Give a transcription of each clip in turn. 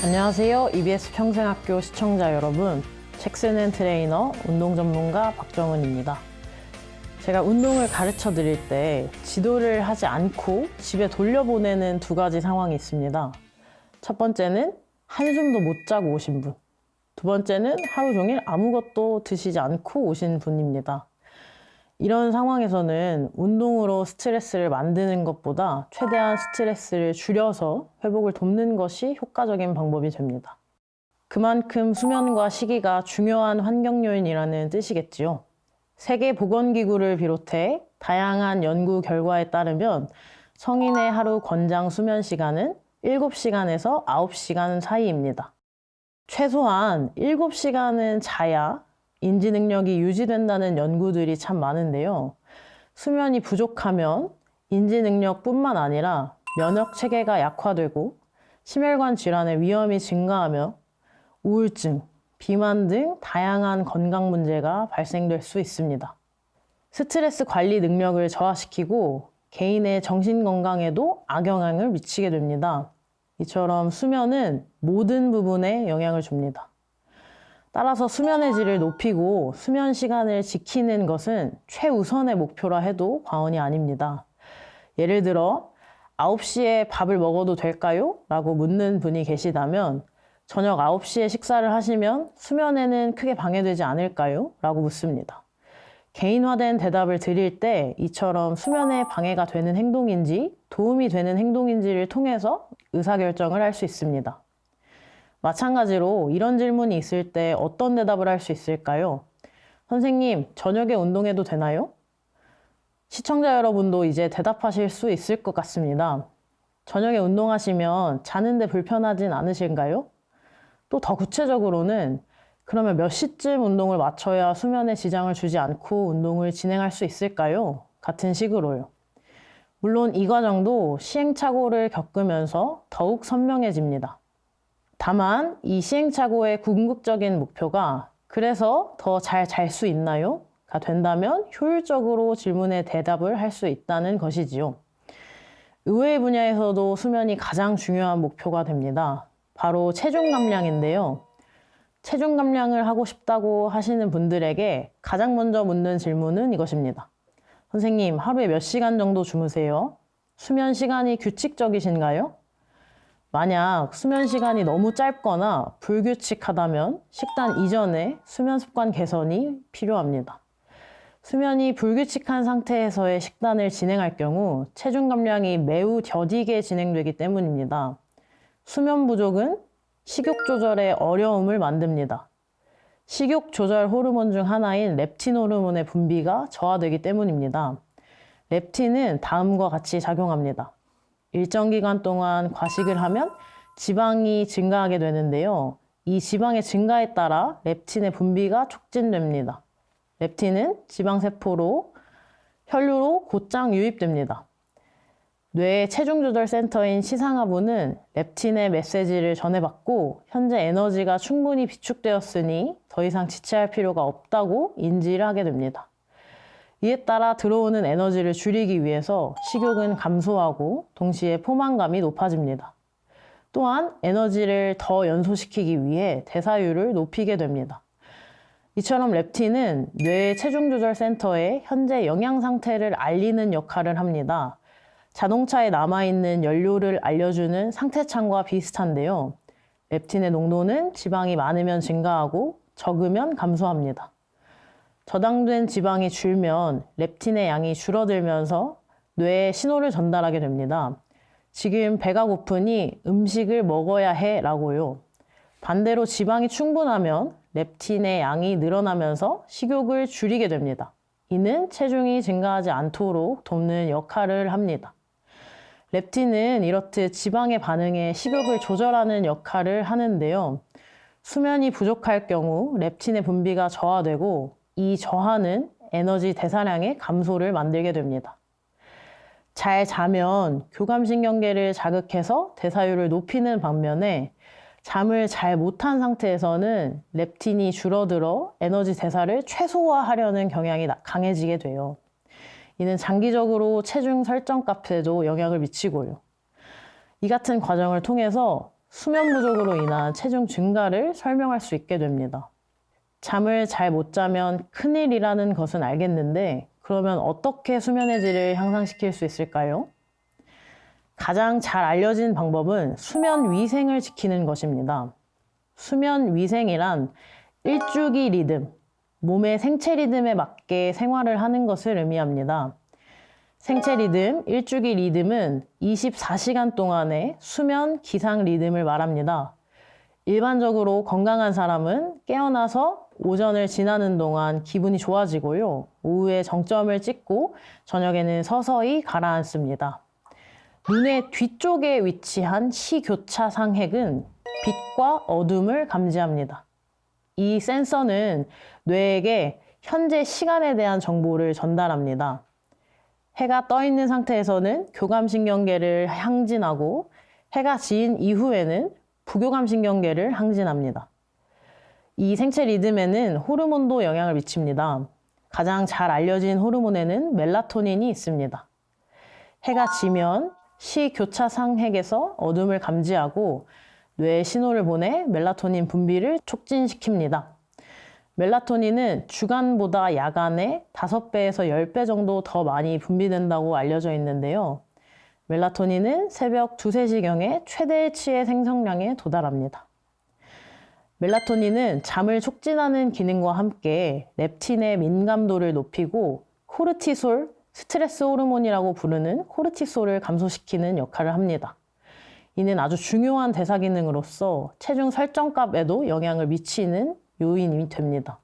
안녕하세요. EBS 평생학교 시청자 여러분. 책 쓰는 트레이너, 운동 전문가 박정은입니다. 제가 운동을 가르쳐 드릴 때 지도를 하지 않고 집에 돌려보내는 두 가지 상황이 있습니다. 첫 번째는 한숨도 못 자고 오신 분. 두 번째는 하루 종일 아무것도 드시지 않고 오신 분입니다. 이런 상황에서는 운동으로 스트레스를 만드는 것보다 최대한 스트레스를 줄여서 회복을 돕는 것이 효과적인 방법이 됩니다. 그만큼 수면과 식이가 중요한 환경 요인이라는 뜻이겠지요. 세계보건기구를 비롯해 다양한 연구 결과에 따르면 성인의 하루 권장 수면 시간은 7시간에서 9시간 사이입니다. 최소한 7시간은 자야 인지 능력이 유지된다는 연구들이 참 많은데요. 수면이 부족하면 인지 능력뿐만 아니라 면역 체계가 약화되고 심혈관 질환의 위험이 증가하며 우울증, 비만 등 다양한 건강 문제가 발생될 수 있습니다. 스트레스 관리 능력을 저하시키고 개인의 정신 건강에도 악영향을 미치게 됩니다. 이처럼 수면은 모든 부분에 영향을 줍니다. 따라서 수면의 질을 높이고 수면 시간을 지키는 것은 최우선의 목표라 해도 과언이 아닙니다. 예를 들어 9시에 밥을 먹어도 될까요? 라고 묻는 분이 계시다면 저녁 9시에 식사를 하시면 수면에는 크게 방해되지 않을까요? 라고 묻습니다. 개인화된 대답을 드릴 때 이처럼 수면에 방해가 되는 행동인지 도움이 되는 행동인지를 통해서 의사결정을 할 수 있습니다. 마찬가지로 이런 질문이 있을 때 어떤 대답을 할 수 있을까요? 선생님, 저녁에 운동해도 되나요? 시청자 여러분도 이제 대답하실 수 있을 것 같습니다. 저녁에 운동하시면 자는데 불편하진 않으신가요? 또 더 구체적으로는 그러면 몇 시쯤 운동을 마쳐야 수면에 지장을 주지 않고 운동을 진행할 수 있을까요? 같은 식으로요. 물론 이 과정도 시행착오를 겪으면서 더욱 선명해집니다. 다만 이 시행착오의 궁극적인 목표가 그래서 더 잘 잘 수 있나요? 가 된다면 효율적으로 질문에 대답을 할 수 있다는 것이지요. 의외의 분야에서도 수면이 가장 중요한 목표가 됩니다. 바로 체중 감량인데요. 체중 감량을 하고 싶다고 하시는 분들에게 가장 먼저 묻는 질문은 이것입니다. 선생님, 하루에 몇 시간 정도 주무세요? 수면 시간이 규칙적이신가요? 만약 수면 시간이 너무 짧거나 불규칙하다면 식단 이전에 수면 습관 개선이 필요합니다. 수면이 불규칙한 상태에서의 식단을 진행할 경우 체중 감량이 매우 더디게 진행되기 때문입니다. 수면 부족은 식욕 조절에 어려움을 만듭니다. 식욕 조절 호르몬 중 하나인 렙틴 호르몬의 분비가 저하되기 때문입니다. 렙틴은 다음과 같이 작용합니다. 일정 기간 동안 과식을 하면 지방이 증가하게 되는데요. 이 지방의 증가에 따라 렙틴의 분비가 촉진됩니다. 렙틴은 지방세포로 혈류로 곧장 유입됩니다. 뇌의 체중조절센터인 시상하부는 렙틴의 메시지를 전해받고 현재 에너지가 충분히 비축되었으니 더 이상 지체할 필요가 없다고 인지를 하게 됩니다. 이에 따라 들어오는 에너지를 줄이기 위해서 식욕은 감소하고 동시에 포만감이 높아집니다. 또한 에너지를 더 연소시키기 위해 대사율을 높이게 됩니다. 이처럼 렙틴은 뇌의 체중조절센터에 현재 영양 상태를 알리는 역할을 합니다. 자동차에 남아있는 연료를 알려주는 상태창과 비슷한데요. 렙틴의 농도는 지방이 많으면 증가하고 적으면 감소합니다. 저장된 지방이 줄면 렙틴의 양이 줄어들면서 뇌에 신호를 전달하게 됩니다. 지금 배가 고프니 음식을 먹어야 해 라고요. 반대로 지방이 충분하면 렙틴의 양이 늘어나면서 식욕을 줄이게 됩니다. 이는 체중이 증가하지 않도록 돕는 역할을 합니다. 렙틴은 이렇듯 지방의 반응에 식욕을 조절하는 역할을 하는데요. 수면이 부족할 경우 렙틴의 분비가 저하되고 이 저하는 에너지 대사량의 감소를 만들게 됩니다. 잘 자면 교감신경계를 자극해서 대사율을 높이는 반면에 잠을 잘 못한 상태에서는 렙틴이 줄어들어 에너지 대사를 최소화하려는 경향이 강해지게 돼요. 이는 장기적으로 체중 설정값에도 영향을 미치고요. 이 같은 과정을 통해서 수면 부족으로 인한 체중 증가를 설명할 수 있게 됩니다. 잠을 잘 못 자면 큰일이라는 것은 알겠는데, 그러면 어떻게 수면의 질을 향상시킬 수 있을까요? 가장 잘 알려진 방법은 수면 위생을 지키는 것입니다. 수면 위생이란 일주기 리듬, 몸의 생체 리듬에 맞게 생활을 하는 것을 의미합니다. 생체 리듬, 일주기 리듬은 24시간 동안의 수면 기상 리듬을 말합니다. 일반적으로 건강한 사람은 깨어나서 오전을 지나는 동안 기분이 좋아지고요. 오후에 정점을 찍고 저녁에는 서서히 가라앉습니다. 눈의 뒤쪽에 위치한 시교차 상핵은 빛과 어둠을 감지합니다. 이 센서는 뇌에게 현재 시간에 대한 정보를 전달합니다. 해가 떠 있는 상태에서는 교감신경계를 항진하고 해가 지인 이후에는 부교감신경계를 항진합니다. 이 생체 리듬에는 호르몬도 영향을 미칩니다. 가장 잘 알려진 호르몬에는 멜라토닌이 있습니다. 해가 지면 시교차상핵에서 어둠을 감지하고 뇌에 신호를 보내 멜라토닌 분비를 촉진시킵니다. 멜라토닌은 주간보다 야간에 5배에서 10배 정도 더 많이 분비된다고 알려져 있는데요. 멜라토닌은 새벽 2, 3시경에 최대치의 생성량에 도달합니다. 멜라토닌은 잠을 촉진하는 기능과 함께 렙틴의 민감도를 높이고 코르티솔, 스트레스 호르몬이라고 부르는 코르티솔을 감소시키는 역할을 합니다. 이는 아주 중요한 대사 기능으로서 체중 설정값에도 영향을 미치는 요인이 됩니다.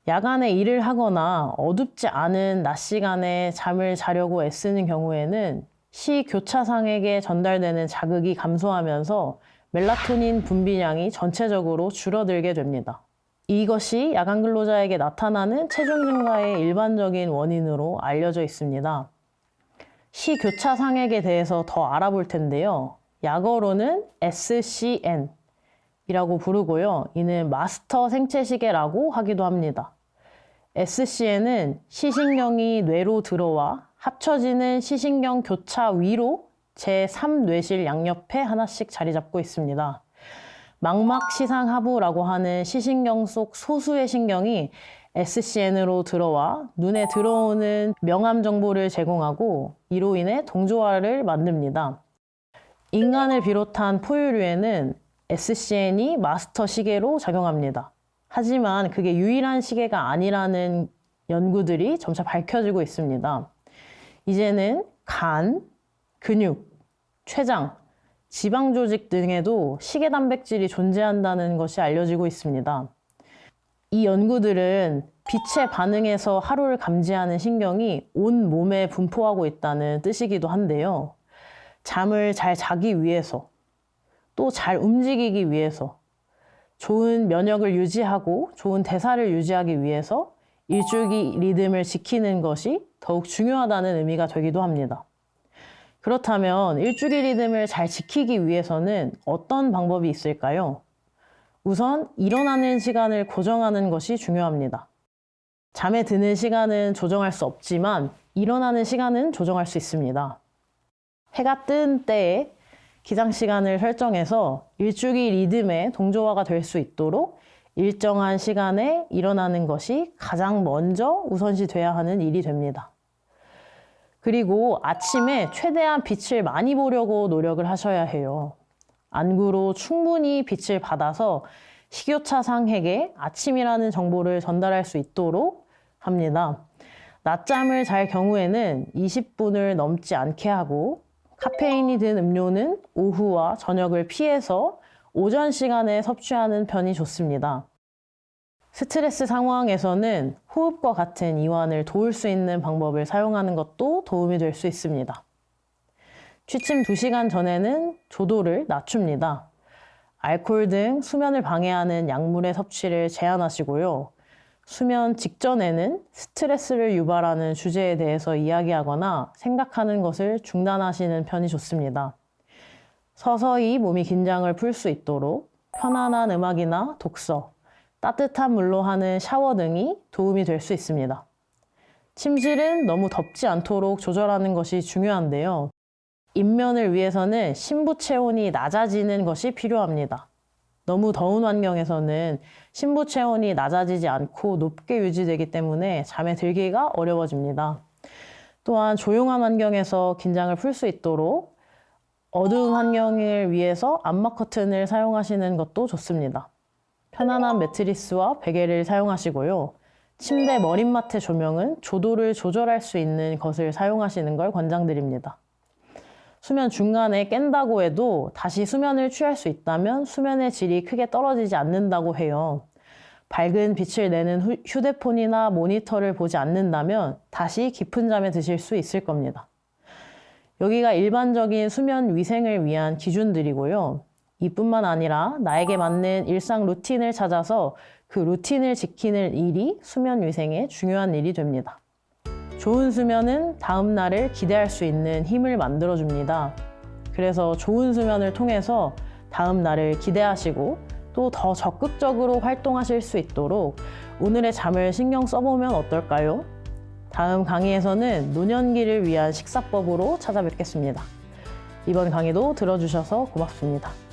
야간에 일을 하거나 어둡지 않은 낮 시간에 잠을 자려고 애쓰는 경우에는 시교차상에게 전달되는 자극이 감소하면서 멜라토닌 분비량이 전체적으로 줄어들게 됩니다. 이것이 야간 근로자에게 나타나는 체중 증가의 일반적인 원인으로 알려져 있습니다. 시교차상액에 대해서 더 알아볼 텐데요. 약어로는 SCN 이라고 부르고요. 이는 마스터 생체시계라고 하기도 합니다. SCN은 시신경이 뇌로 들어와 합쳐지는 시신경 교차 위로 제3뇌실 양옆에 하나씩 자리 잡고 있습니다. 망막시상하부라고 하는 시신경 속 소수의 신경이 SCN으로 들어와 눈에 들어오는 명암 정보를 제공하고 이로 인해 동조화를 만듭니다. 인간을 비롯한 포유류에는 SCN이 마스터 시계로 작용합니다. 하지만 그게 유일한 시계가 아니라는 연구들이 점차 밝혀지고 있습니다. 이제는 간, 근육, 췌장, 지방 조직 등에도 시계 단백질이 존재한다는 것이 알려지고 있습니다. 이 연구들은 빛에 반응해서 하루를 감지하는 신경이 온 몸에 분포하고 있다는 뜻이기도 한데요. 잠을 잘 자기 위해서, 또 잘 움직이기 위해서, 좋은 면역을 유지하고 좋은 대사를 유지하기 위해서 일주기 리듬을 지키는 것이 더욱 중요하다는 의미가 되기도 합니다. 그렇다면 일주기 리듬을 잘 지키기 위해서는 어떤 방법이 있을까요? 우선 일어나는 시간을 고정하는 것이 중요합니다. 잠에 드는 시간은 조정할 수 없지만 일어나는 시간은 조정할 수 있습니다. 해가 뜬 때에 기상시간을 설정해서 일주기 리듬의 동조화가 될 수 있도록 일정한 시간에 일어나는 것이 가장 먼저 우선시 돼야 하는 일이 됩니다. 그리고 아침에 최대한 빛을 많이 보려고 노력을 하셔야 해요. 안구로 충분히 빛을 받아서 식욕차 상핵에 아침이라는 정보를 전달할 수 있도록 합니다. 낮잠을 잘 경우에는 20분을 넘지 않게 하고 카페인이 든 음료는 오후와 저녁을 피해서 오전 시간에 섭취하는 편이 좋습니다. 스트레스 상황에서는 호흡과 같은 이완을 도울 수 있는 방법을 사용하는 것도 도움이 될 수 있습니다. 취침 2시간 전에는 조도를 낮춥니다. 알코올 등 수면을 방해하는 약물의 섭취를 제한하시고요. 수면 직전에는 스트레스를 유발하는 주제에 대해서 이야기하거나 생각하는 것을 중단하시는 편이 좋습니다. 서서히 몸이 긴장을 풀 수 있도록 편안한 음악이나 독서, 따뜻한 물로 하는 샤워 등이 도움이 될 수 있습니다. 침실은 너무 덥지 않도록 조절하는 것이 중요한데요. 입면을 위해서는 심부 체온이 낮아지는 것이 필요합니다. 너무 더운 환경에서는 심부 체온이 낮아지지 않고 높게 유지되기 때문에 잠에 들기가 어려워집니다. 또한 조용한 환경에서 긴장을 풀 수 있도록 어두운 환경을 위해서 암막 커튼을 사용하시는 것도 좋습니다. 편안한 매트리스와 베개를 사용하시고요. 침대 머릿맡의 조명은 조도를 조절할 수 있는 것을 사용하시는 걸 권장드립니다. 수면 중간에 깬다고 해도 다시 수면을 취할 수 있다면 수면의 질이 크게 떨어지지 않는다고 해요. 밝은 빛을 내는 휴대폰이나 모니터를 보지 않는다면 다시 깊은 잠에 드실 수 있을 겁니다. 여기가 일반적인 수면 위생을 위한 기준들이고요. 이뿐만 아니라 나에게 맞는 일상 루틴을 찾아서 그 루틴을 지키는 일이 수면 위생에 중요한 일이 됩니다. 좋은 수면은 다음 날을 기대할 수 있는 힘을 만들어줍니다. 그래서 좋은 수면을 통해서 다음 날을 기대하시고 또 더 적극적으로 활동하실 수 있도록 오늘의 잠을 신경 써보면 어떨까요? 다음 강의에서는 노년기를 위한 식사법으로 찾아뵙겠습니다. 이번 강의도 들어주셔서 고맙습니다.